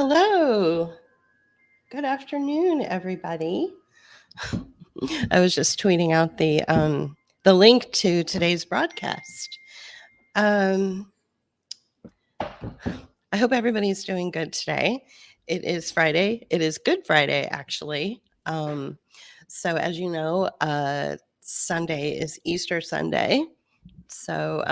Hello. Good afternoon, everybody. I was just tweeting out the link to today's broadcast. I hope everybody's doing good today. It is Friday. It is Good Friday, actually. So as you know, Sunday is Easter Sunday. So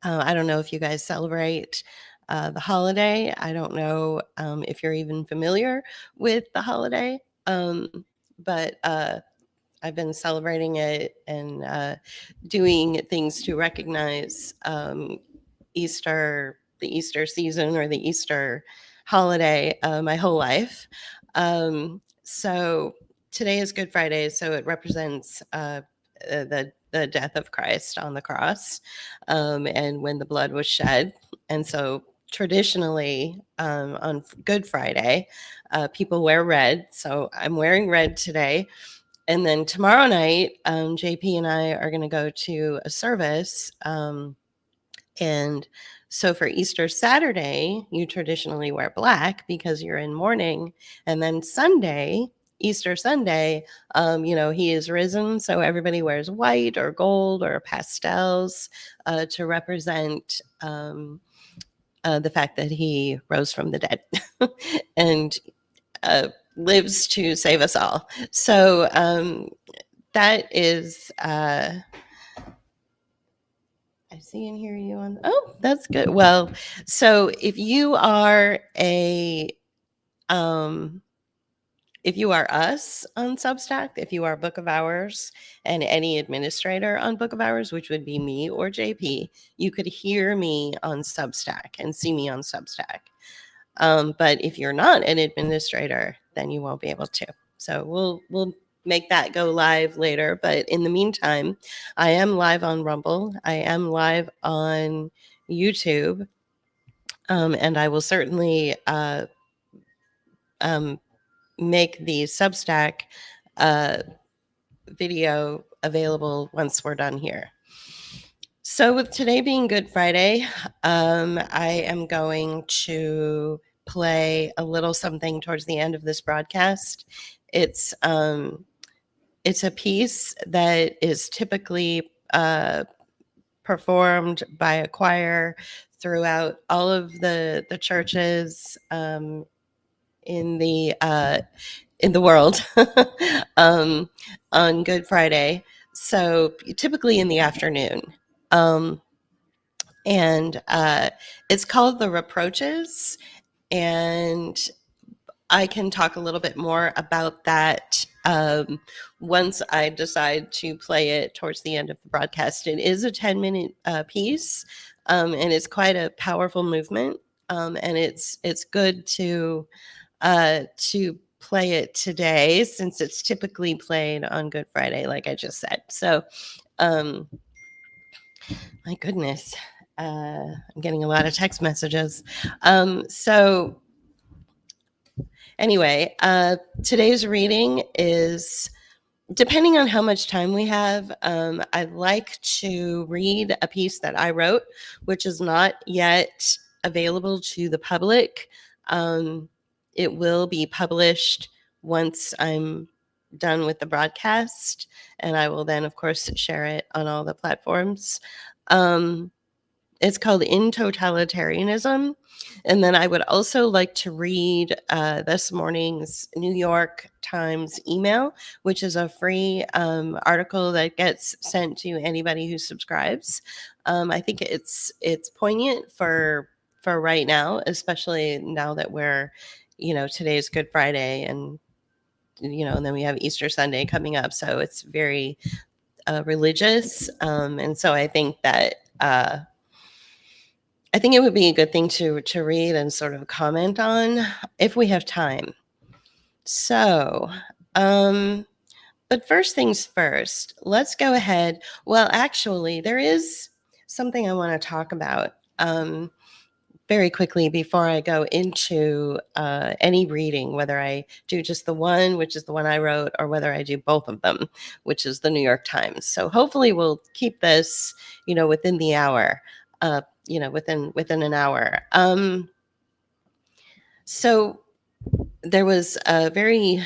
I don't know if you guys celebrate the holiday. I don't know if you're even familiar with the holiday, but I've been celebrating it and doing things to recognize Easter, the Easter season or the Easter holiday my whole life. So today is Good Friday, so it represents the death of Christ on the cross and when the blood was shed. And so traditionally on Good Friday, people wear red. So I'm wearing red today. And then tomorrow night, JP and I are going to go to a service. And so for Easter Saturday, you traditionally wear black because you're in mourning. And then Sunday, Easter Sunday, he is risen. So everybody wears white or gold or pastels to represent the fact that he rose from the dead and lives to save us all. So that is I see and hear you on. Oh, that's good. Well, so if you are if you are us on Substack, if you are Book of Hours and any administrator on Book of Hours, which would be me or JP, you could hear me on Substack and see me on Substack. But if you're not an administrator, then you won't be able to. So we'll make that go live later. But in the meantime, I am live on Rumble. I am live on YouTube. And I will certainly make the Substack video available once we're done here. So with today being Good Friday, I am going to play a little something towards the end of this broadcast. It's a piece that is typically performed by a choir throughout all of the churches in the world on Good Friday. So typically in the afternoon. And it's called the Reproaches. And I can talk a little bit more about that once I decide to play it towards the end of the broadcast. It is a 10-minute piece, and it's quite a powerful movement. And it's good to play it today since it's typically played on Good Friday, like I just said. So, my goodness, I'm getting a lot of text messages. So anyway, today's reading is, depending on how much time we have, I'd like to read a piece that I wrote, which is not yet available to the public. It will be published once I'm done with the broadcast, and I will then, of course, share it on all the platforms. It's called In Totalitarianism. And then I would also like to read this morning's New York Times email, which is a free article that gets sent to anybody who subscribes. I think it's poignant for right now, especially now that we're, today's Good Friday and, and then we have Easter Sunday coming up. So it's very religious. And so I think that I think it would be a good thing to read and sort of comment on if we have time. So, but first things first, let's go ahead. Well, actually, there is something I want to talk about very quickly before I go into any reading, whether I do just the one, which is the one I wrote, or whether I do both of them, which is the New York Times. So hopefully we'll keep this, within the hour. Within an hour. So there was a very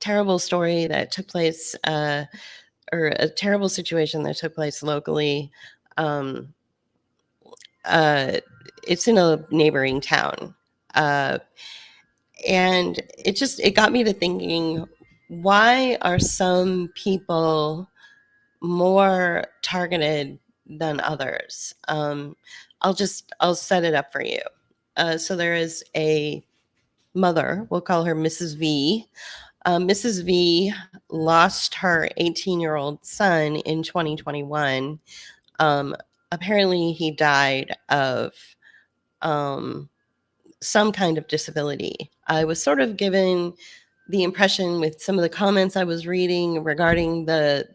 terrible story that took place, or a terrible situation that took place locally. Um, uh, it's in a neighboring town. Uh, and it got me to thinking, why are some people more targeted than others? I'll set it up for you. So there is a mother, we'll call her Mrs. V. Mrs. V lost her 18-year-old son in 2021. Um, Apparently, he died of um, some kind of disability. I was sort of given the impression with some of the comments I was reading regarding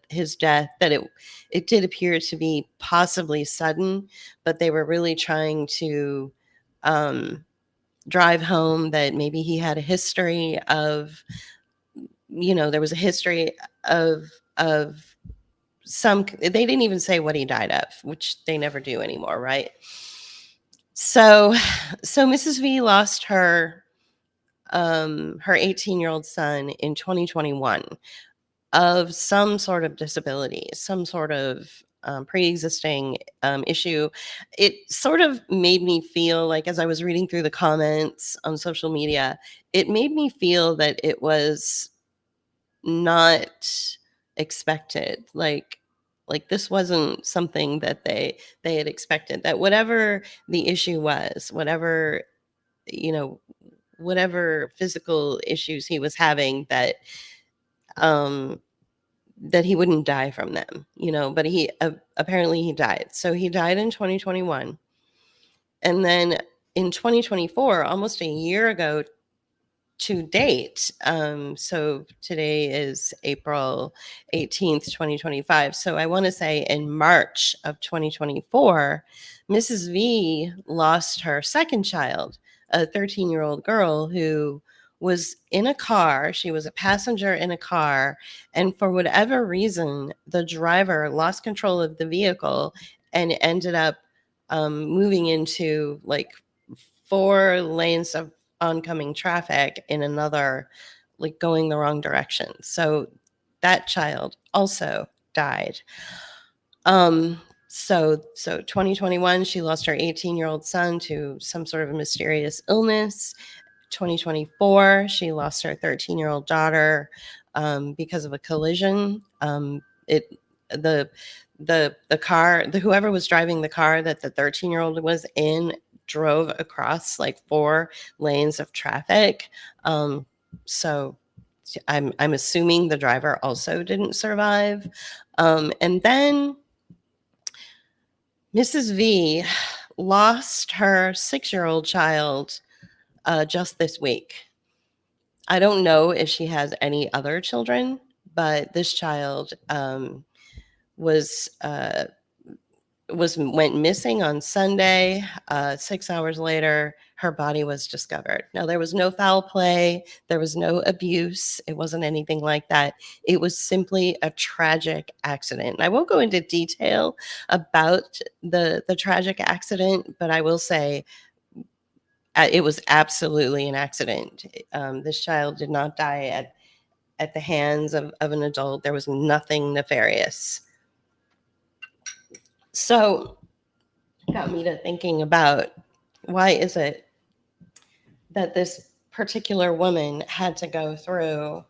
his death that it did appear to be possibly sudden, but they were really trying to um, drive home that maybe he had a history of, there was a history of they didn't even say what he died of, which they never do anymore, right? So Mrs. V lost her 18-year-old son in 2021 of some sort of disability, some sort of pre-existing issue. It sort of made me feel like, as I was reading through the comments on social media, it made me feel that it was not expected. Like this wasn't something that they had expected. That whatever the issue was, you know whatever physical issues he was having, um that he wouldn't die from them, but he apparently he died. So he died in 2021, and then in 2024, almost a year ago to date. So today is April 18th, 2025. So I want to say in March of 2024, Mrs. V lost her second child, a 13-year-old girl who was in a car. She was a passenger in a car. And for whatever reason, the driver lost control of the vehicle and ended up moving into like 4 lanes of oncoming traffic in another, like going the wrong direction. So that child also died. So 2021, she lost her 18-year-old son to some sort of a mysterious illness. 2024, she lost her 13-year-old daughter because of a collision. It the the car, whoever was driving the car that the 13-year-old was in, drove across like 4 lanes of traffic. So I'm assuming the driver also didn't survive. And then Mrs. V lost her 6-year-old child just this week. I don't know if she has any other children, but this child was went missing on Sunday. 6 hours later, her body was discovered. Now, there was no foul play, there was no abuse, it wasn't anything like that. It was simply a tragic accident. And I won't go into detail about the tragic accident, but I will say it was absolutely an accident. This child did not die at the hands of an adult. There was nothing nefarious. So got me to thinking about, why is it that this particular woman had to go through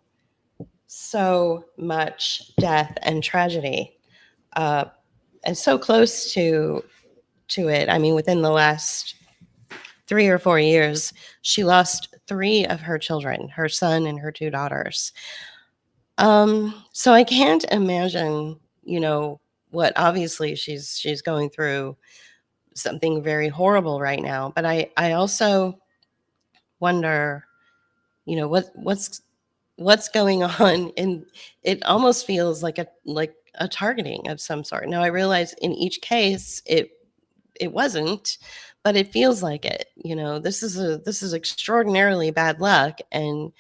so much death and tragedy, and so close to it? I mean, within the last 3 or 4 years, she lost 3 of her children, her son and her 2 daughters. So I can't imagine, what obviously she's going through something very horrible right now. But I also wonder, what's going on, and it almost feels like a targeting of some sort. Now I realize in each case it wasn't, but it feels like it. This is extraordinarily bad luck, and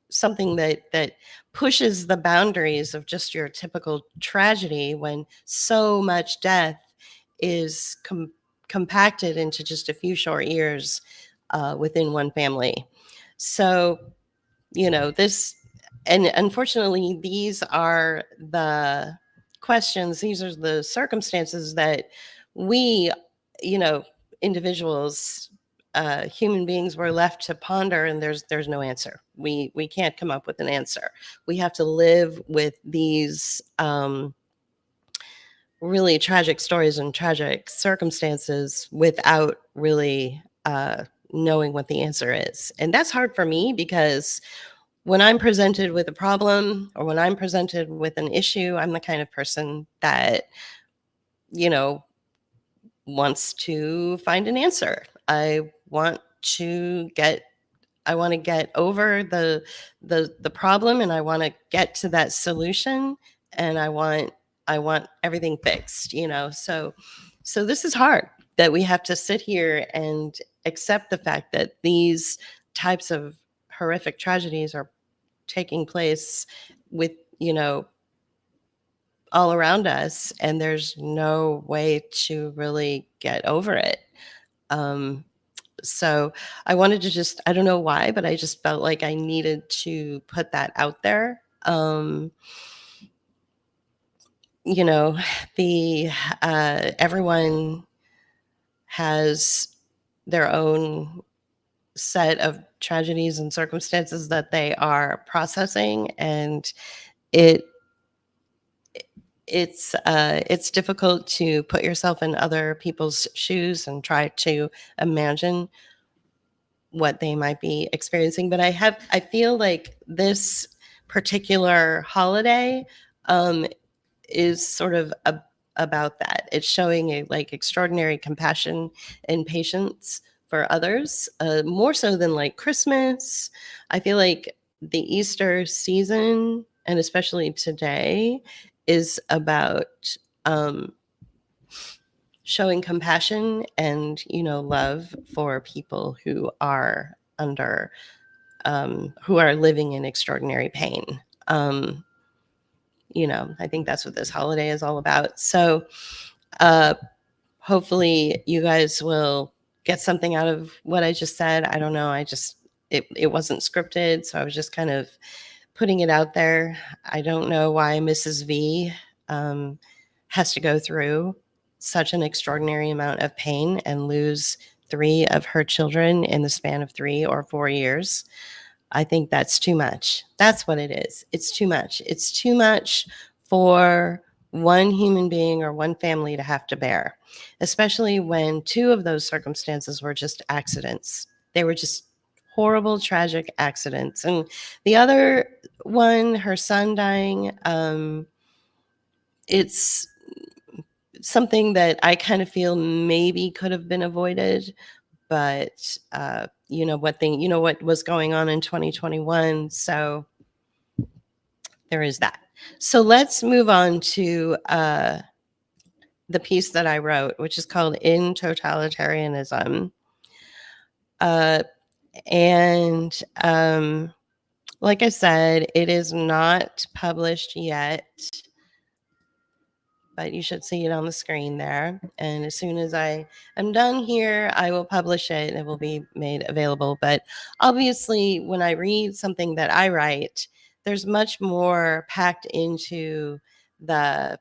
something that pushes the boundaries of just your typical tragedy, when so much death is compacted into just a few short years. within one family. So, this, and unfortunately, these are the questions, these are the circumstances that we, you know, individuals, human beings, were left to ponder, and there's no answer. We can't come up with an answer. We have to live with these really tragic stories and tragic circumstances without really knowing what the answer is. And that's hard for me, because when I'm presented with a problem or when I'm presented with an issue, I'm the kind of person that, you know, wants to find an answer. To get I want to get over the problem, and I want to get to that solution, and I want everything fixed, So this is hard, that we have to sit here and accept the fact that these types of horrific tragedies are taking place with, all around us, and there's no way to really get over it. Um, so I wanted to just, I don't know why, but I just felt like I needed to put that out there. You know, the everyone has their own set of tragedies and circumstances that they are processing, and it it's difficult to put yourself in other people's shoes and try to imagine what they might be experiencing. But I feel like this particular holiday um, is sort of about that. It's showing a like extraordinary compassion and patience for others, more so than like Christmas. I feel like the Easter season, and especially today, is about showing compassion and, love for people who are who are living in extraordinary pain. um I think that's what this holiday is all about. So uh hopefully you guys will get something out of what I just said. I don't know, it wasn't scripted, so I was just kind of putting it out there. I don't know why Mrs. V um, has to go through such an extraordinary amount of pain and lose three of her children in the span of 3 or 4 years. I think that's too much. That's what it is. It's too much. It's too much for one human being or one family to have to bear, especially when two of those circumstances were just accidents. They were just horrible, tragic accidents. And the other one, her son dying, it's something that I kind of feel maybe could have been avoided, but what was going on in 2021. So there is that. So let's move on to the piece that I wrote, which is called In Totalitarianism. And like I said, it is not published yet, but you should see it on the screen there. And as soon as I am done here, I will publish it and it will be made available. But obviously, when I read something that I write, there's much more packed into the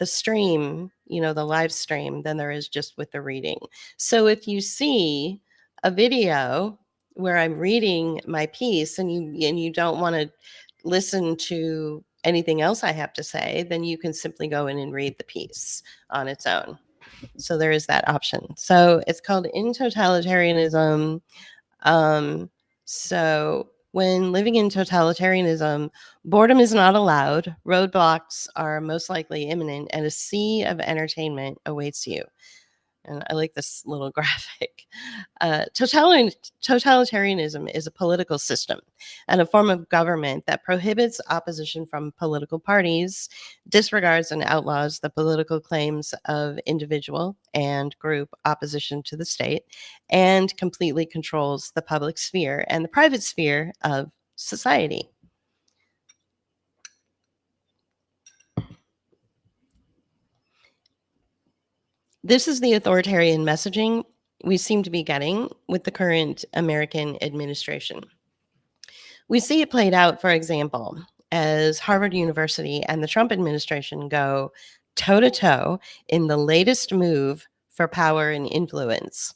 stream, the live stream, than there is just with the reading. So if you see a video where I'm reading my piece and you don't want to listen to anything else I have to say, then you can simply go in and read the piece on its own. So there is that option. So it's called In Totalitarianism. So when living in totalitarianism, boredom is not allowed, roadblocks are most likely imminent, and a sea of entertainment awaits you. And I like this little graphic. Totalitarianism is a political system and a form of government that prohibits opposition from political parties, disregards and outlaws the political claims of individual and group opposition to the state, and completely controls the public sphere and the private sphere of society. This is the authoritarian messaging we seem to be getting with the current American administration. We see it played out, for example, as Harvard University and the Trump administration go toe to toe in the latest move for power and influence.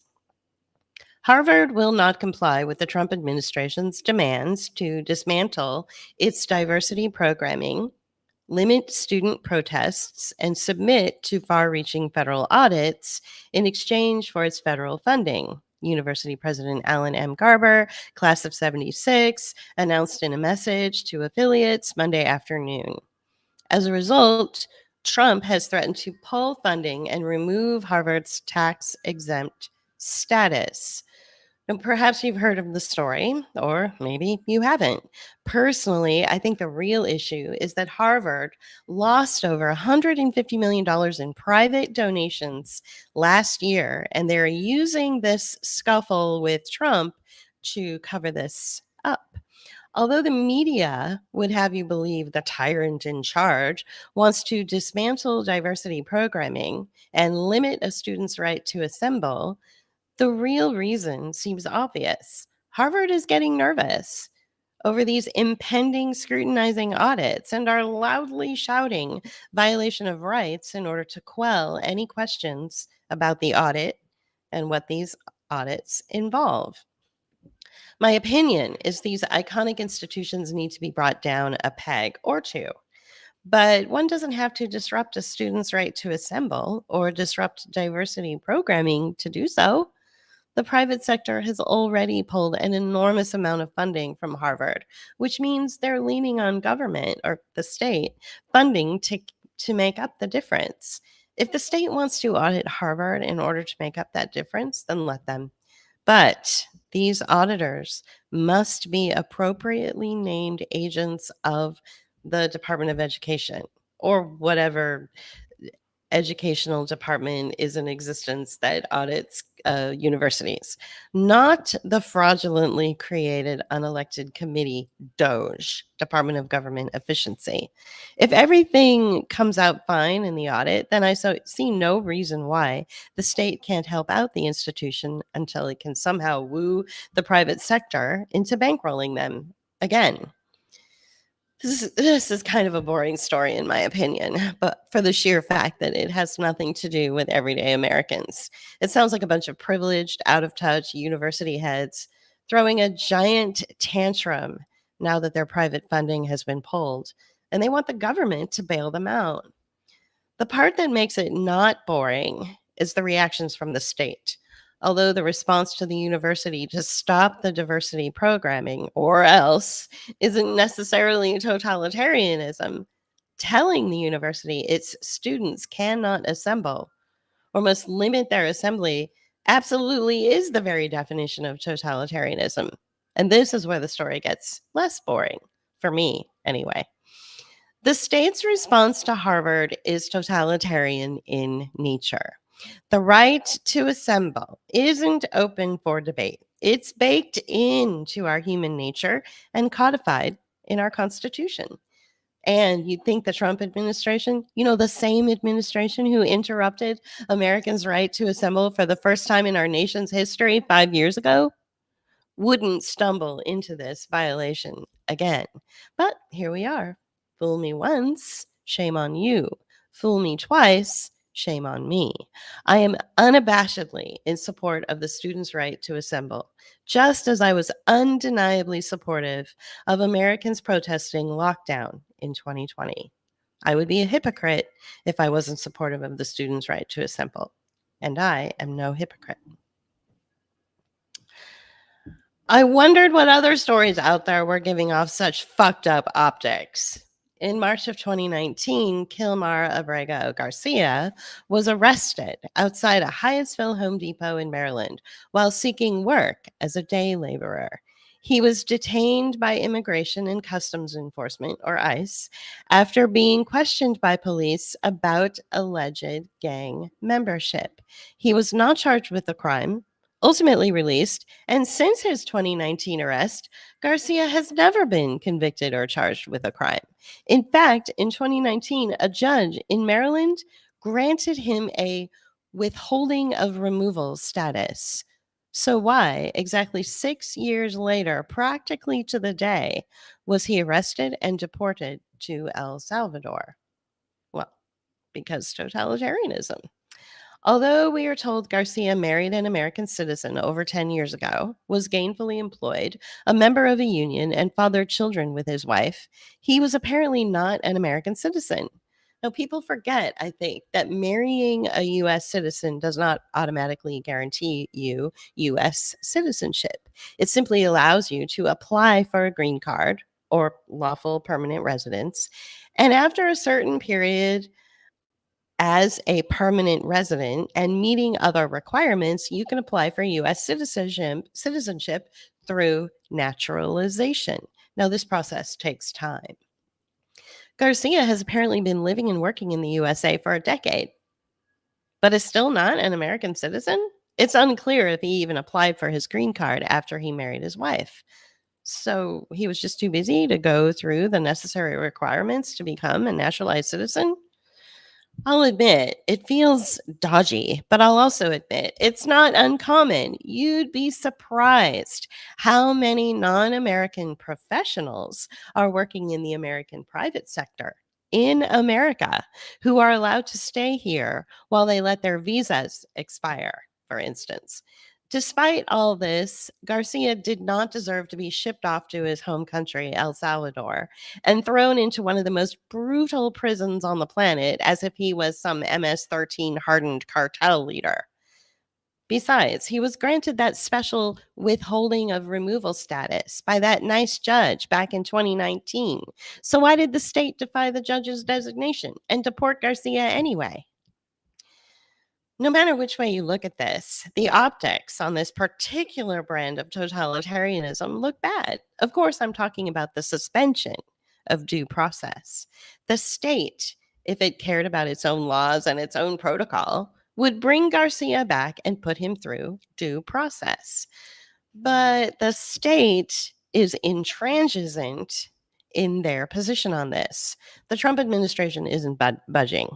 Harvard will not comply with the Trump administration's demands to dismantle its diversity programming, limit student protests, and submit to far reaching federal audits in exchange for its federal funding. University President Alan M. Garber, class of 76, announced in a message to affiliates Monday afternoon. As a result, Trump has threatened to pull funding and remove Harvard's tax exempt status. And perhaps you've heard of the story, or maybe you haven't. Personally, I think the real issue is that Harvard lost over $150 million in private donations last year, and they're using this scuffle with Trump to cover this up. Although the media would have you believe the tyrant in charge wants to dismantle diversity programming and limit a student's right to assemble, the real reason seems obvious. Harvard is getting nervous over these impending scrutinizing audits and are loudly shouting violation of rights in order to quell any questions about the audit and what these audits involve. My opinion is these iconic institutions need to be brought down a peg or two. But one doesn't have to disrupt a student's right to assemble or disrupt diversity programming to do so. The private sector has already pulled an enormous amount of funding from Harvard, which means they're leaning on government or the state funding to make up the difference. If the state wants to audit Harvard in order to make up that difference, then let them. But these auditors must be appropriately named agents of the Department of Education or whatever educational department is in existence that audits universities, not the fraudulently created unelected committee, DOGE, Department of Government Efficiency. If everything comes out fine in the audit, then I see no reason why the state can't help out the institution until it can somehow woo the private sector into bankrolling them again. This is kind of a boring story, in my opinion, but for the sheer fact that it has nothing to do with everyday Americans. It sounds like a bunch of privileged, out of touch university heads throwing a giant tantrum now that their private funding has been pulled, and they want the government to bail them out. The part that makes it not boring is the reactions from the state. Although the response to the university to stop the diversity programming or else isn't necessarily totalitarianism, telling the university its students cannot assemble or must limit their assembly absolutely is the very definition of totalitarianism. And this is where the story gets less boring, for me anyway. The state's response to Harvard is totalitarian in nature. The right to assemble isn't open for debate. It's baked into our human nature and codified in our Constitution. And you'd think the Trump administration, the same administration who interrupted Americans' right to assemble for the first time in our nation's history 5 years ago, wouldn't stumble into this violation again. But here we are. Fool me once, shame on you. Fool me twice, shame on me. I am unabashedly in support of the students' right to assemble, just as I was undeniably supportive of Americans protesting lockdown in 2020. I would be a hypocrite if I wasn't supportive of the students' right to assemble, and I am no hypocrite. I wondered what other stories out there were giving off such fucked up optics. In March of 2019, Kilmar Abrego Garcia was arrested outside a Hyattsville Home Depot in Maryland while seeking work as a day laborer. He was detained by Immigration and Customs Enforcement, or ICE, after being questioned by police about alleged gang membership. He was not charged with the crime, ultimately released, and since his 2019 arrest, Garcia has never been convicted or charged with a crime. In fact, in 2019, a judge in Maryland granted him a withholding of removal status. So, why, exactly 6 years later, practically to the day, was he arrested and deported to El Salvador? Well, because totalitarianism. Although we are told Garcia married an American citizen over 10 years ago, was gainfully employed, a member of a union, and fathered children with his wife, he was apparently not an American citizen. Now, people forget, I think, that marrying a U.S. citizen does not automatically guarantee you U.S. citizenship. It simply allows you to apply for a green card or lawful permanent residence. And after a certain period, as a permanent resident and meeting other requirements, you can apply for U.S. citizenship through naturalization. Now, this process takes time. Garcia has apparently been living and working in the USA for a decade, but is still not an American citizen. It's unclear if he even applied for his green card after he married his wife. So he was just too busy to go through the necessary requirements to become a naturalized citizen. I'll admit it feels dodgy, but I'll also admit it's not uncommon. You'd be surprised how many non American professionals are working in the American private sector in America who are allowed to stay here while they let their visas expire, for instance. Despite all this, Garcia did not deserve to be shipped off to his home country, El Salvador, and thrown into one of the most brutal prisons on the planet as if he was some MS-13 hardened cartel leader. Besides, he was granted that special withholding of removal status by that nice judge back in 2019. So why did the state defy the judge's designation and deport Garcia anyway? No matter which way you look at this, the optics on this particular brand of totalitarianism look bad. Of course, I'm talking about the suspension of due process. The state, if it cared about its own laws and its own protocol, would bring Garcia back and put him through due process. But the state is intransigent in their position on this. The Trump administration isn't budging.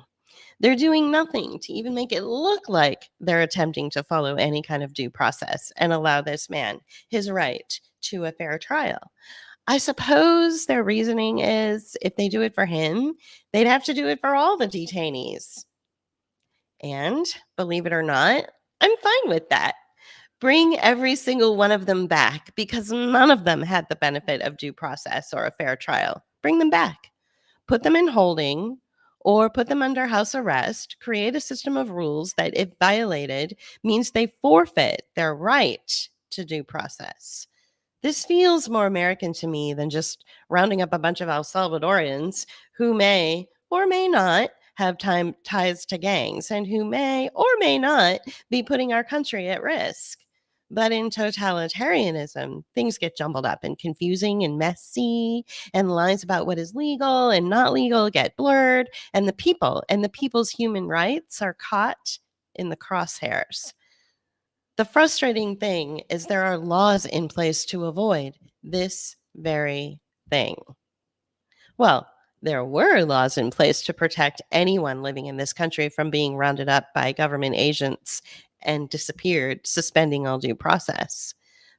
They're doing nothing to even make it look like they're attempting to follow any kind of due process and allow this man his right to a fair trial. I suppose their reasoning is if they do it for him, they'd have to do it for all the detainees. And believe it or not, I'm fine with that. Bring every single one of them back because none of them had the benefit of due process or a fair trial. Bring them back. Put them in holding or put them under house arrest, create a system of rules that, if violated, means they forfeit their right to due process. This feels more American to me than just rounding up a bunch of El Salvadorians who may or may not have ties to gangs and who may or may not be putting our country at risk. But in totalitarianism, things get jumbled up and confusing and messy, and lines about what is legal and not legal get blurred, and the people and the people's human rights are caught in the crosshairs. The frustrating thing is there are laws in place to avoid this very thing. Well, there were laws in place to protect anyone living in this country from being rounded up by government agents and disappeared, suspending all due process.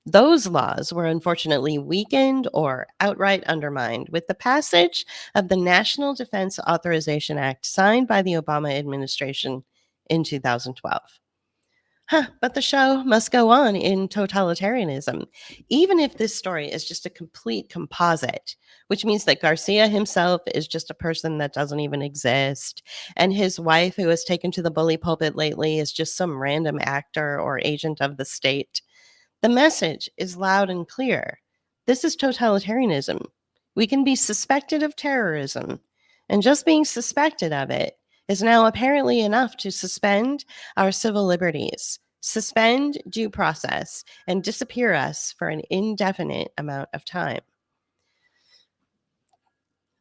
Those laws were unfortunately weakened or outright undermined with the passage of the National Defense Authorization Act signed by the Obama administration in 2012. But the show must go on in totalitarianism, even if this story is just a complete composite, which means that Garcia himself is just a person that doesn't even exist, and his wife, who has taken to the bully pulpit lately, is just some random actor or agent of the state. The message is loud and clear. This is totalitarianism. We can be suspected of terrorism, and just being suspected of it is now apparently enough to suspend our civil liberties, suspend due process, and disappear us for an indefinite amount of time.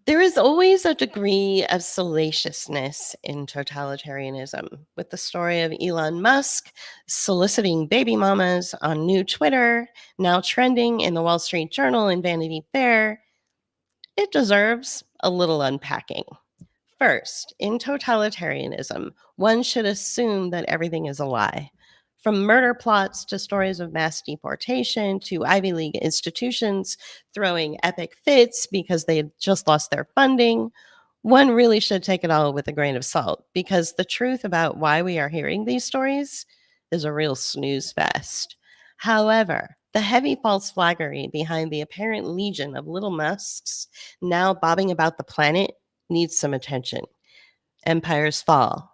There is always a degree of salaciousness in totalitarianism, with the story of Elon Musk soliciting baby mamas on new Twitter, now trending in the Wall Street Journal and Vanity Fair. It deserves a little unpacking. First, in totalitarianism, one should assume that everything is a lie. From murder plots to stories of mass deportation to Ivy League institutions throwing epic fits because they had just lost their funding, one really should take it all with a grain of salt because the truth about why we are hearing these stories is a real snooze fest. However, the heavy false flaggery behind the apparent legion of little Musks now bobbing about the planet needs some attention. Empires fall,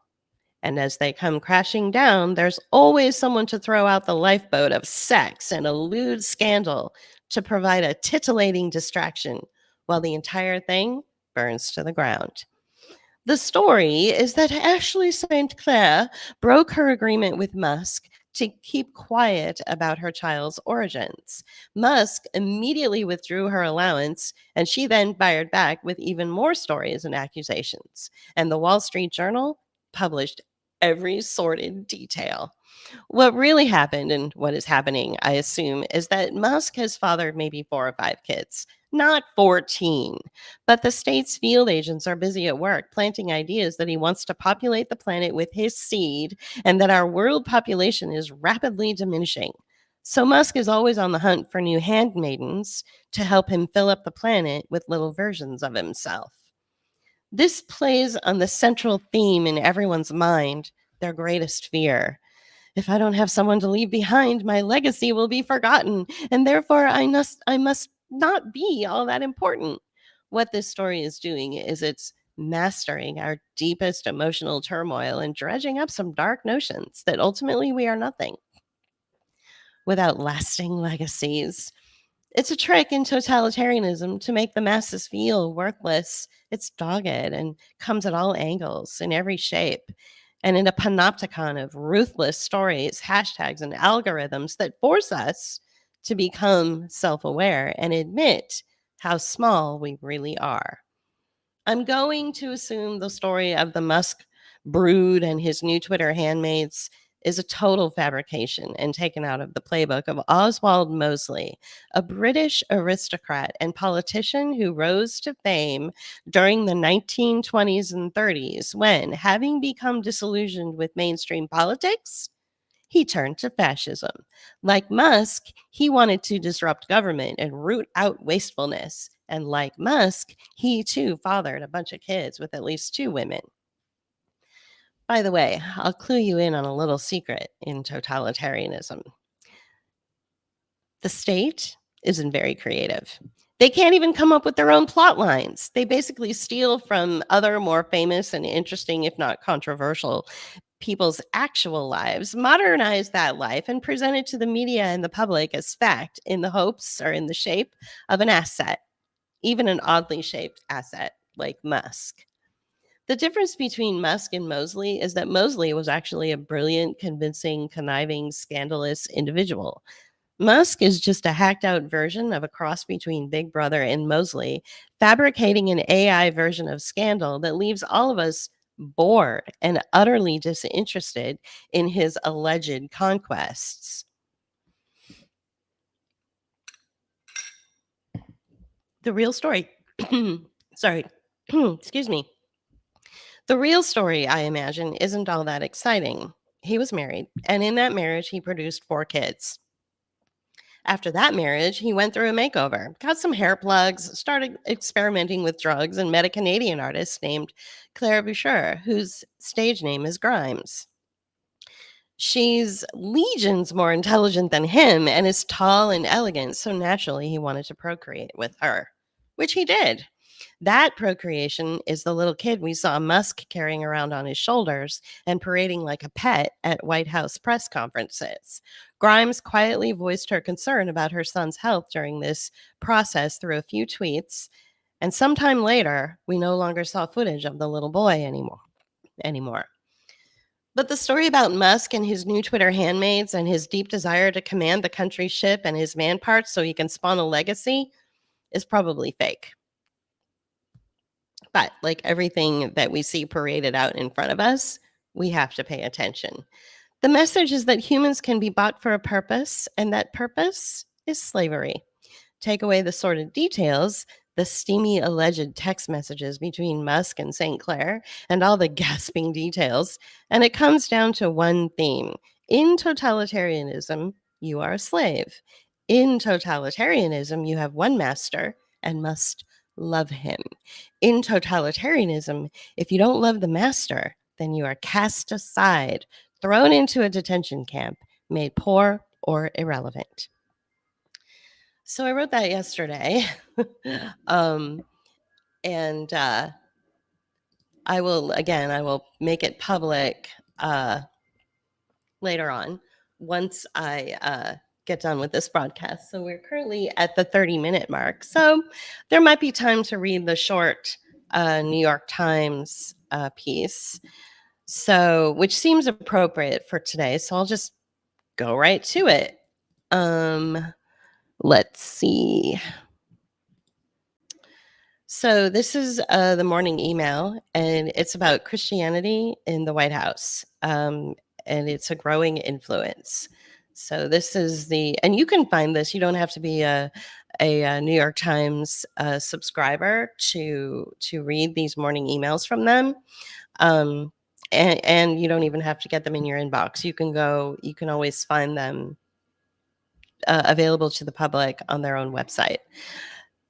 and as they come crashing down, there's always someone to throw out the lifeboat of sex and a lewd scandal to provide a titillating distraction while the entire thing burns to the ground. The story is that Ashley St. Clair broke her agreement with Musk to keep quiet about her child's origins. Musk immediately withdrew her allowance, and she then fired back with even more stories and accusations. And the Wall Street Journal published every sordid detail. What really happened and what is happening, I assume, is that Musk has fathered maybe 4 or 5 kids, not 14. But the state's field agents are busy at work planting ideas that he wants to populate the planet with his seed and that our world population is rapidly diminishing. So Musk is always on the hunt for new handmaidens to help him fill up the planet with little versions of himself. This plays on the central theme in everyone's mind, their greatest fear. If I don't have someone to leave behind, my legacy will be forgotten, and therefore I must not be all that important. What this story is doing is it's mastering our deepest emotional turmoil and dredging up some dark notions that ultimately we are nothing without lasting legacies. It's a trick in totalitarianism to make the masses feel worthless. It's dogged and comes at all angles in every shape. And in a panopticon of ruthless stories, hashtags, and algorithms that force us to become self aware and admit how small we really are. I'm going to assume the story of the Musk brood and his new Twitter handmaids is a total fabrication and taken out of the playbook of Oswald Mosley, a British aristocrat and politician who rose to fame during the 1920s and 30s when, having become disillusioned with mainstream politics, he turned to fascism. Like Musk, he wanted to disrupt government and root out wastefulness. And like Musk, he too fathered a bunch of kids with at least 2 women. By the way, I'll clue you in on a little secret in totalitarianism. The state isn't very creative. They can't even come up with their own plot lines. They basically steal from other more famous and interesting, if not controversial, people's actual lives, modernize that life, and present it to the media and the public as fact in the hopes or in the shape of an asset, even an oddly shaped asset like Musk. The difference between Musk and Mosley is that Mosley was actually a brilliant, convincing, conniving, scandalous individual. Musk is just a hacked out version of a cross between Big Brother and Mosley, fabricating an AI version of scandal that leaves all of us bored and utterly disinterested in his alleged conquests. The real story, sorry, excuse me. The real story, I imagine, isn't all that exciting. He was married, and in that marriage, he produced 4 kids. After that marriage, he went through a makeover, got some hair plugs, started experimenting with drugs, and met a Canadian artist named Claire Boucher, whose stage name is Grimes. She's legions more intelligent than him and is tall and elegant, so naturally he wanted to procreate with her, which he did. That procreation is the little kid we saw Musk carrying around on his shoulders and parading like a pet at White House press conferences. Grimes quietly voiced her concern about her son's health during this process through a few tweets, and sometime later, we no longer saw footage of the little boy anymore. But the story about Musk and his new Twitter handmaids and his deep desire to command the country's ship and his man parts so he can spawn a legacy is probably fake. But like everything that we see paraded out in front of us, we have to pay attention. The message is that humans can be bought for a purpose, and that purpose is slavery. Take away the sordid details, the steamy alleged text messages between Musk and St. Clair, and all the gasping details. And it comes down to one theme. In totalitarianism, you are a slave. In totalitarianism, you have one master and must love him. In totalitarianism, if you don't love the master, then you are cast aside, thrown into a detention camp, made poor or irrelevant. So I wrote that yesterday. And I will make it public later on once I get done with this broadcast. So we're currently at the 30-minute mark. So there might be time to read the short New York Times piece, which seems appropriate for today. So I'll just go right to it. Let's see. So this is the morning email, and it's about Christianity in the White House, and it's a growing influence. So this is and you can find this. You don't have to be a New York Times subscriber to read these morning emails from them, and you don't even have to get them in your inbox. You can always find them available to the public on their own website.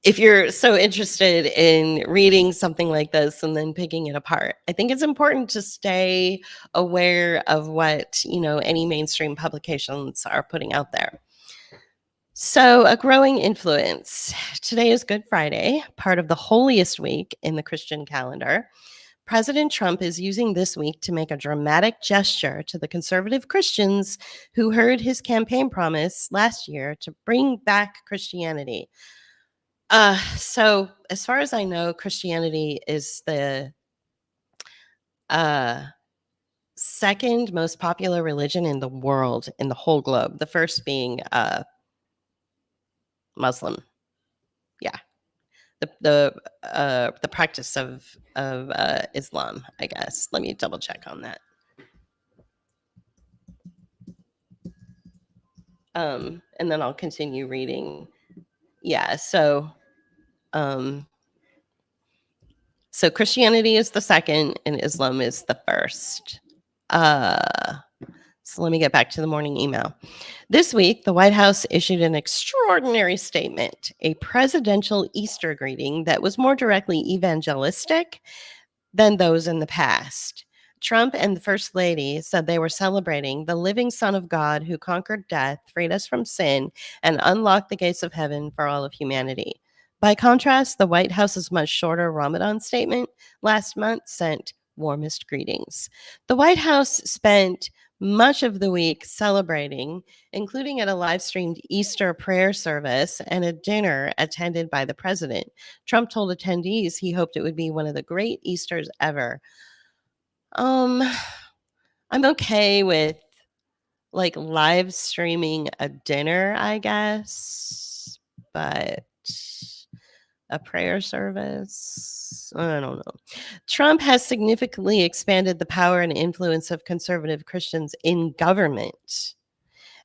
If you're so interested in reading something like this and then picking it apart, I think it's important to stay aware of what, any mainstream publications are putting out there. So, a growing influence. Today is Good Friday, part of the holiest week in the Christian calendar. President Trump is using this week to make a dramatic gesture to the conservative Christians who heard his campaign promise last year to bring back Christianity. So as far as I know, Christianity is the second most popular religion in the world, in the whole globe. The first being Muslim. Yeah. The practice of Islam, I guess. Let me double check on that. And then I'll continue reading. Yeah, so Christianity is the second and Islam is the first. So let me get back to the morning email. This week, the White House issued an extraordinary statement, a presidential Easter greeting that was more directly evangelistic than those in the past. Trump and the First Lady said they were celebrating the living Son of God who conquered death, freed us from sin, and unlocked the gates of heaven for all of humanity. By contrast, the White House's much shorter Ramadan statement last month sent warmest greetings. The White House spent much of the week celebrating, including at a live-streamed Easter prayer service and a dinner attended by the president. Trump told attendees he hoped it would be one of the great Easters ever. I'm okay with live streaming a dinner, I guess, but a prayer service, I don't know. Trump has significantly expanded the power and influence of conservative Christians in government,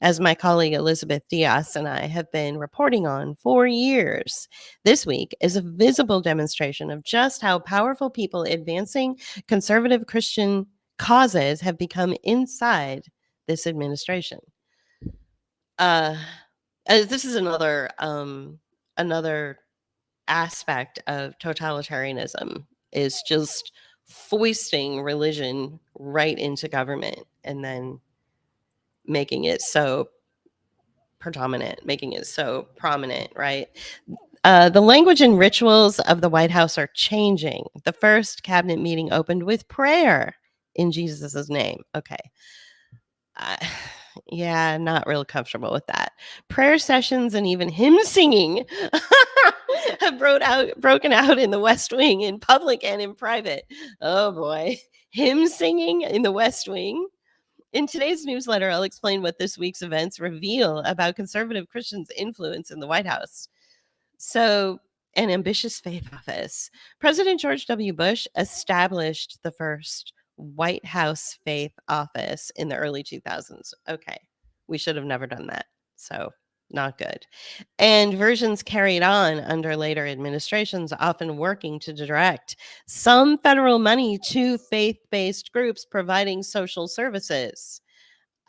as my colleague Elizabeth Diaz and I have been reporting on for years. This week is a visible demonstration of just how powerful people advancing conservative Christian causes have become inside this administration. This is another aspect of totalitarianism, is just foisting religion right into government and then making it so predominant, making it so prominent, right? The language and rituals of the White House are changing. The first cabinet meeting opened with prayer in Jesus's name. Okay. Yeah, not real comfortable with that. Prayer sessions and even hymn singing have broken out in the West Wing, in public and in private. Oh boy, hymn singing in the West Wing. In today's newsletter, I'll explain what this week's events reveal about conservative Christians' influence in the White House. So, an ambitious faith office. President George W. Bush established the first White House faith office in the early 2000s. Okay, we should have never done that. So Not good. And versions carried on under later administrations, often working to direct some federal money to faith-based groups providing social services.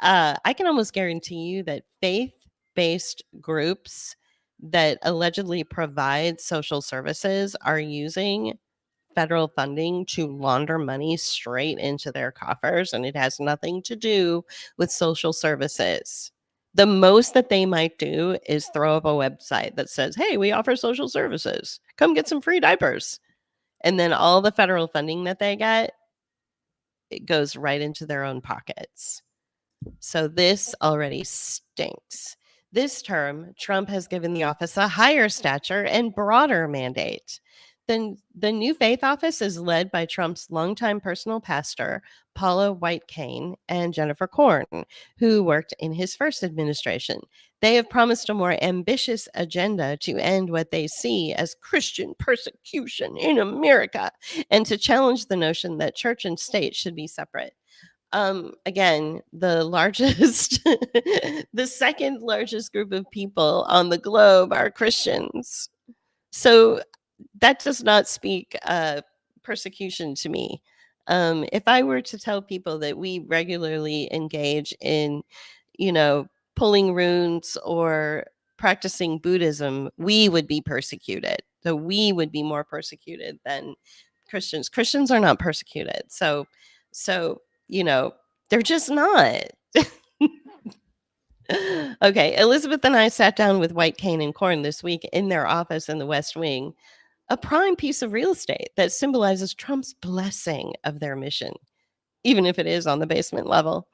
I can almost guarantee you that faith-based groups that allegedly provide social services are using federal funding to launder money straight into their coffers, and it has nothing to do with social services. The most that they might do is throw up a website that says, "Hey, we offer social services. Come get some free diapers." And then all the federal funding that they get, it goes right into their own pockets. So this already stinks. This term, Trump has given the office a higher stature and broader mandate. Then the New Faith office is led by Trump's longtime personal pastor, Paula White Cain, and Jennifer Korn, who worked in his first administration. They have promised a more ambitious agenda to end what they see as Christian persecution in America and to challenge the notion that church and state should be separate. Again, the largest the second largest group of people on the globe are Christians. So that does not speak persecution to me. If I were to tell people that we regularly engage in, you know, pulling runes or practicing Buddhism, we would be persecuted. So we would be more persecuted than Christians. Christians are not persecuted. So you know, they're just not. Okay, Elizabeth and I sat down with White Cane and Korn this week in their office in the West Wing, a prime piece of real estate that symbolizes Trump's blessing of their mission, even if it is on the basement level.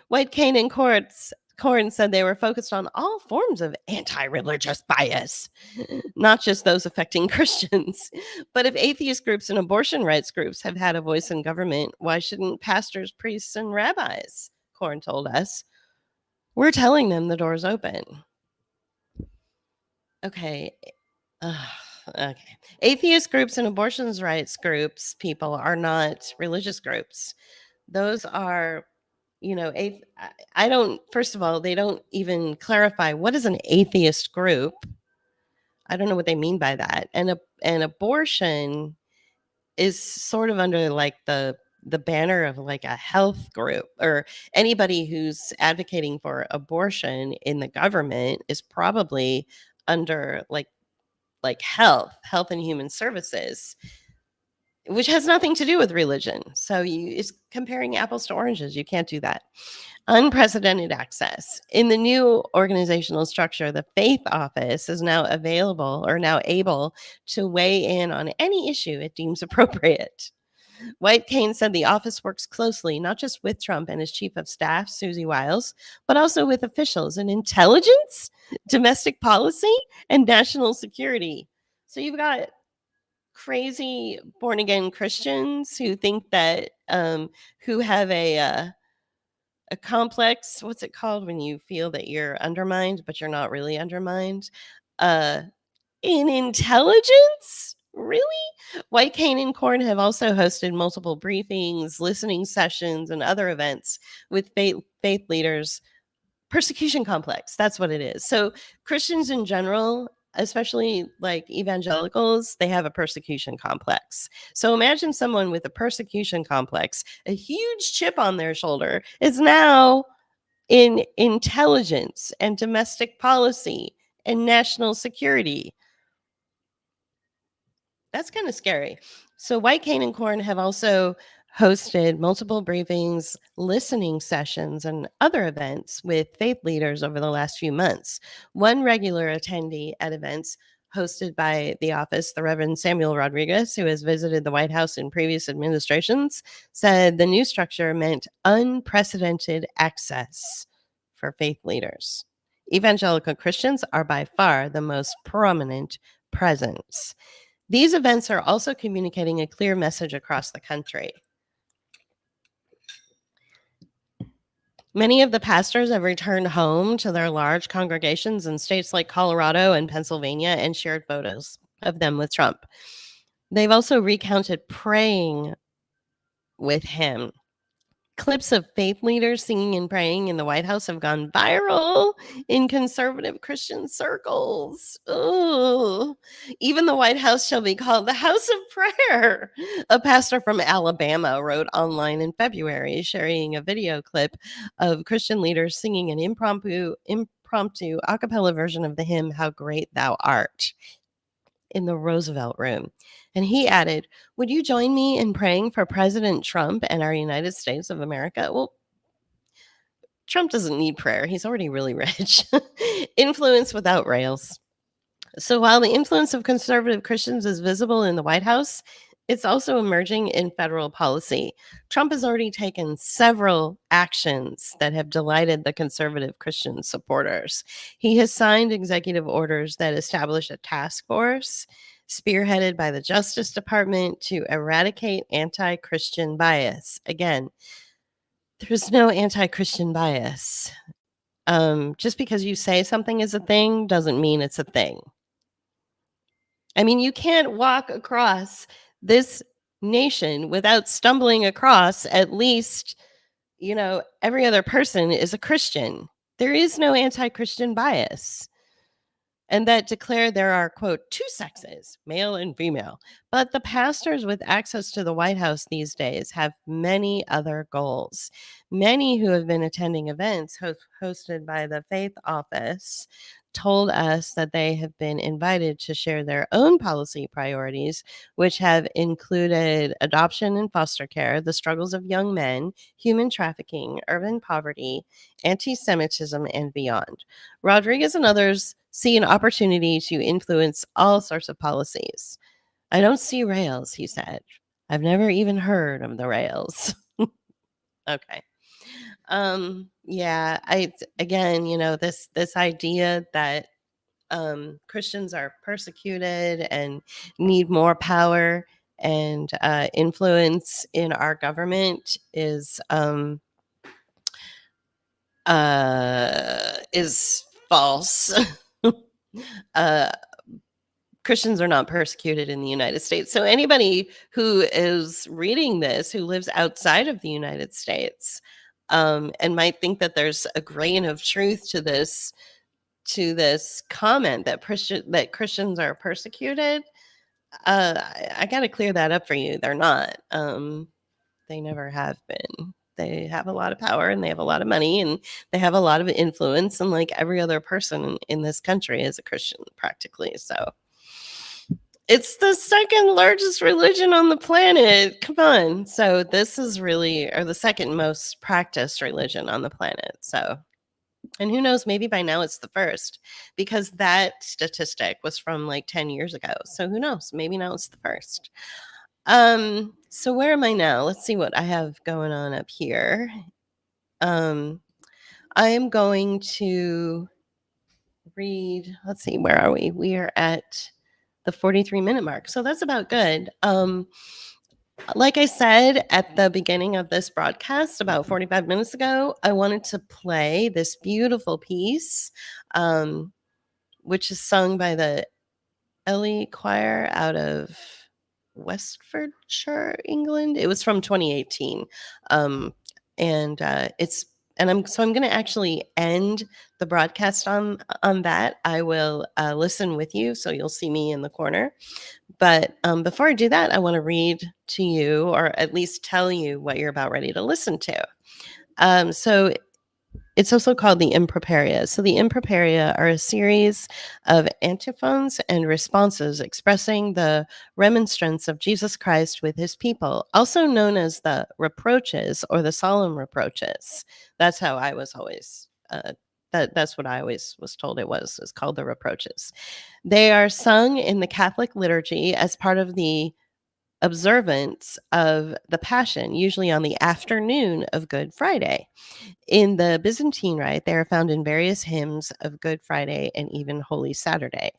White Cane and Korn said they were focused on all forms of anti-religious bias, not just those affecting Christians. But if atheist groups and abortion rights groups have had a voice in government, why shouldn't pastors, priests, and rabbis? Korn told us. We're telling them the door's open. Okay. Okay. Atheist groups and abortion rights groups, people, are not religious groups. Those are, you know, I don't, first of all, they don't even clarify what is an atheist group. I don't know what they mean by that. And an abortion is sort of under like the banner of like a health group, or anybody who's advocating for abortion in the government is probably under like health and human services, which has nothing to do with religion. So it's comparing apples to oranges. You can't do that. Unprecedented access. In the new organizational structure, the Faith Office is now able to weigh in on any issue it deems appropriate. White Cane said the office works closely, not just with Trump and his chief of staff, Susie Wiles, but also with officials in intelligence, domestic policy, and national security. So you've got crazy born again Christians who think that, who have a complex. What's it called when you feel that you're undermined, but you're not really undermined? Uh, in intelligence? Really? White Cane and Korn have also hosted multiple briefings, listening sessions, and other events with faith leaders. Persecution complex, that's what it is. So Christians in general, especially like evangelicals, they have a persecution complex. So imagine someone with a persecution complex, a huge chip on their shoulder, is now in intelligence and domestic policy and national security. That's kind of scary. So White Cane and Korn have also hosted multiple briefings, listening sessions, and other events with faith leaders over the last few months. One regular attendee at events hosted by the office, the Reverend Samuel Rodriguez, who has visited the White House in previous administrations, said the new structure meant unprecedented access for faith leaders. Evangelical Christians are by far the most prominent presence. These events are also communicating a clear message across the country. Many of the pastors have returned home to their large congregations in states like Colorado and Pennsylvania and shared photos of them with Trump. They've also recounted praying with him, Clips of faith leaders singing and praying in the White House have gone viral in conservative Christian circles. Ooh. Even the White House shall be called the House of Prayer. A pastor from Alabama wrote online in February, sharing a video clip of Christian leaders singing an impromptu a cappella version of the hymn, How Great Thou Art, in the Roosevelt Room. And he added, would you join me in praying for President Trump and our United States of America? Well, Trump doesn't need prayer. He's already really rich. Influence without rails. So while the influence of conservative Christians is visible in the White House, it's also emerging in federal policy. Trump has already taken several actions that have delighted the conservative Christian supporters. He has signed executive orders that establish a task force spearheaded by the Justice Department to eradicate anti-Christian bias. Again, there's no anti-Christian bias. Just because you say something is a thing doesn't mean it's a thing. I mean, you can't walk across this nation without stumbling across at least, every other person is a Christian. There is no anti-Christian bias. And that declare there are, quote, two sexes, male and female. But the pastors with access to the White House these days have many other goals. Many who have been attending events hosted by the Faith Office told us that they have been invited to share their own policy priorities, which have included adoption and foster care, the struggles of young men, human trafficking, urban poverty, anti-Semitism, and beyond. Rodriguez and others see an opportunity to influence all sorts of policies. I don't see rails, he said. I've never even heard of the rails. Okay. Yeah, this idea that Christians are persecuted and need more power and influence in our government is false. Christians are not persecuted in the United States. So anybody who is reading this, who lives outside of the United States, and might think that there's a grain of truth to this comment that Christians are persecuted, I got to clear that up for you. They're not. They never have been. They have a lot of power and they have a lot of money and they have a lot of influence. And like every other person in this country is a Christian practically. So it's the second largest religion on the planet. Come on. So this is or the second most practiced religion on the planet. So, and who knows, maybe by now it's the first, because that statistic was from like 10 years ago. So who knows, maybe now it's the first. So where am I now? Let's see what I have going on up here. I am going to read, let's see, where are we? We are at the 43-minute mark. So that's about good. Like I said at the beginning of this broadcast about 45 minutes ago, I wanted to play this beautiful piece, which is sung by the Ely Choir out of Westfordshire, England. It was from 2018. I'm going to actually end the broadcast on that. I will listen with you, so you'll see me in the corner. But before I do that, I want to read to you, or at least tell you what you're about ready to listen to. So it's also called the Improperia. So the Improperia are a series of antiphons and responses expressing the remonstrance of Jesus Christ with his people, also known as the Reproaches or the Solemn Reproaches. That's how I was always, that's what I always was told it was called the Reproaches. They are sung in the Catholic liturgy as part of the observance of the Passion, usually on the afternoon of Good Friday. In the Byzantine Rite, they are found in various hymns of Good Friday and even Holy Saturday.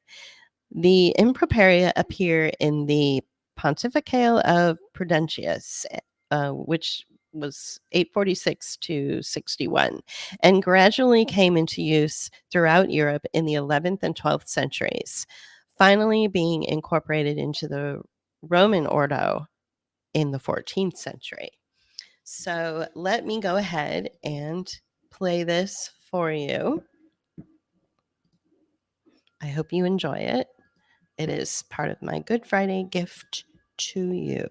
The Improperia appear in the Pontificale of Prudentius, which was 846 to 61, and gradually came into use throughout Europe in the 11th and 12th centuries, finally being incorporated into the Roman Ordo in the 14th century. So let me go ahead and play this for you. I hope you enjoy it. It is part of my Good Friday gift to you.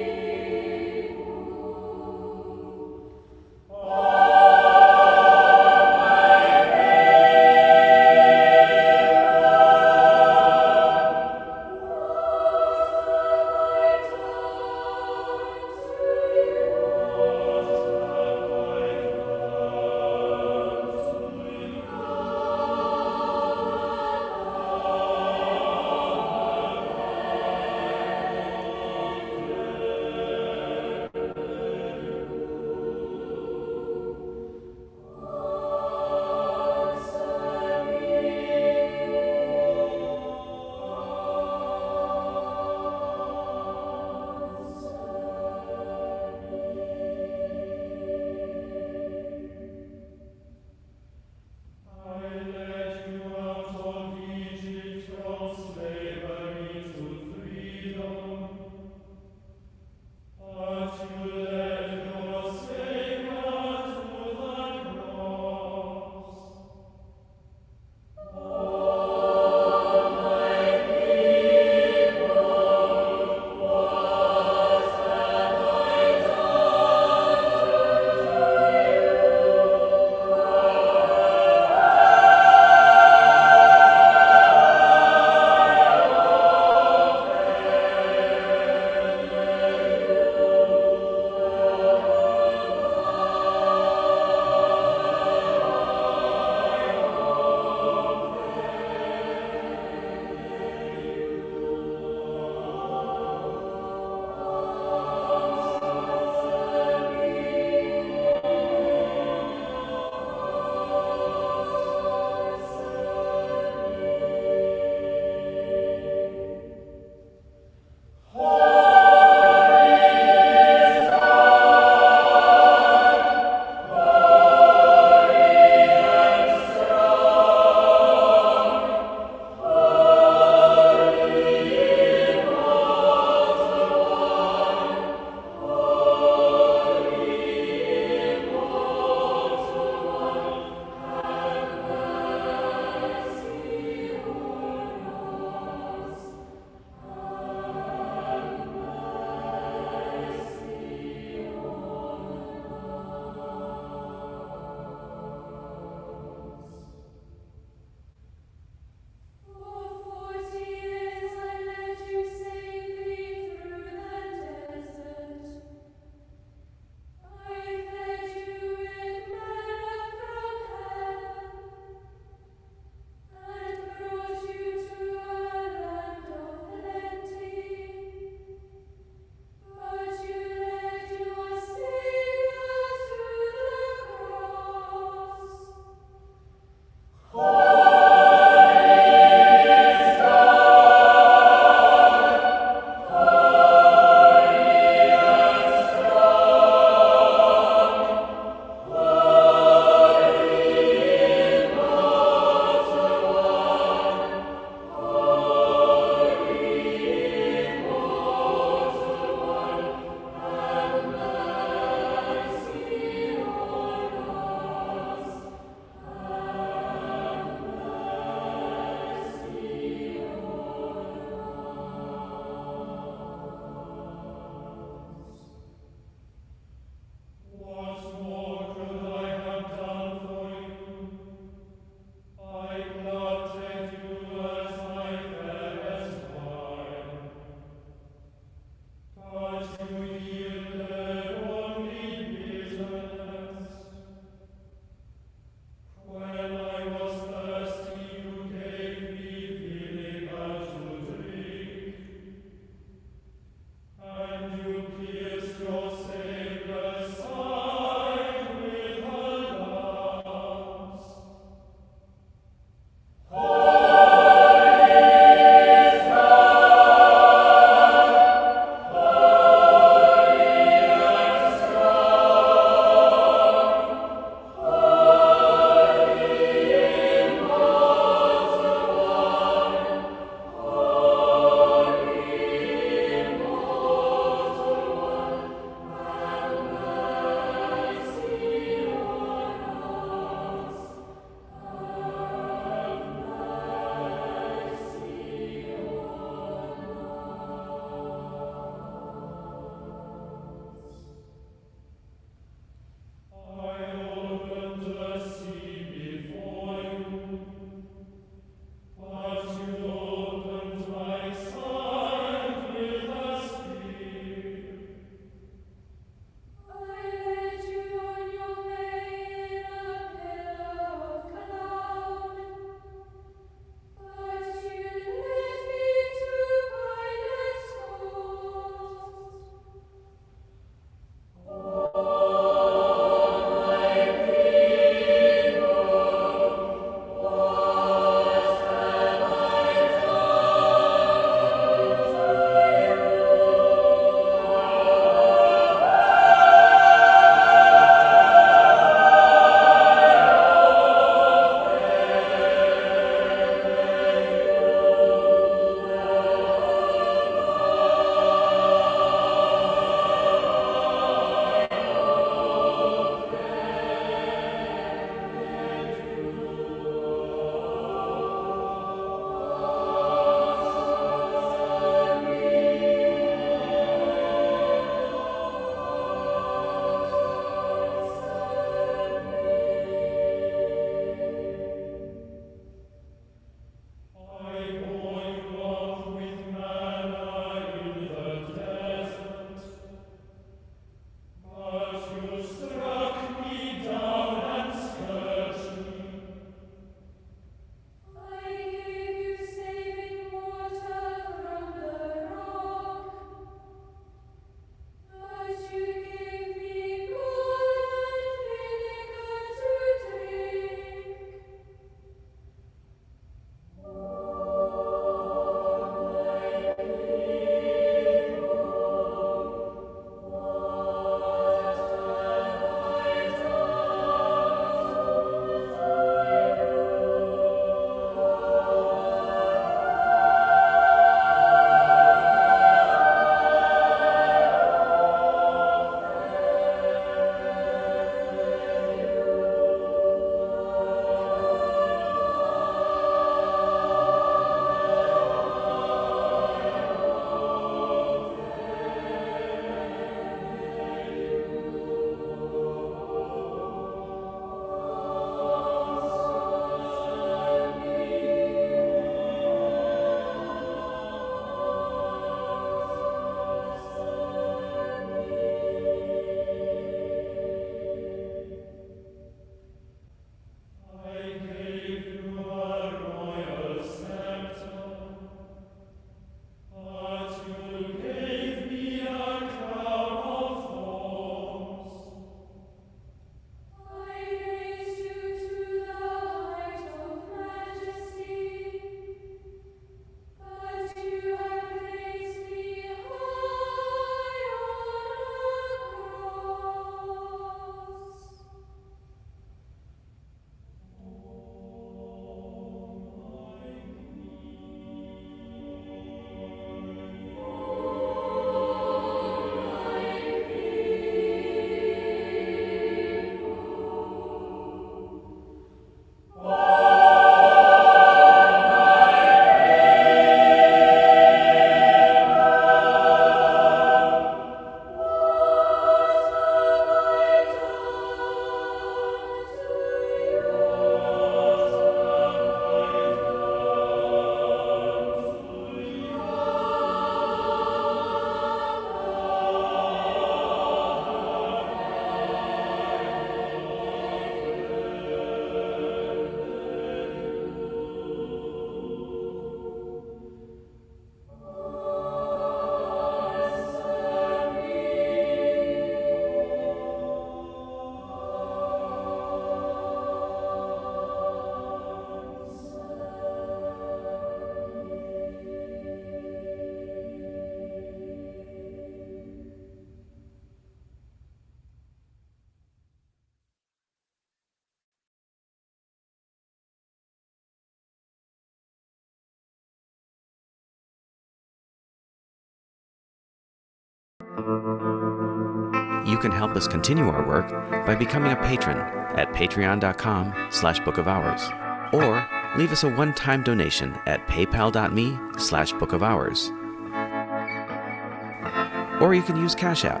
you can help us continue our work by becoming a patron at patreon.com/bookofhours, or leave us a one-time donation at paypal.me/bookofhours. Or you can use Cash App.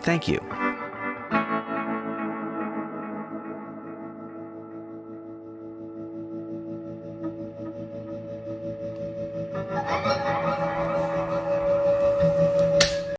Thank you.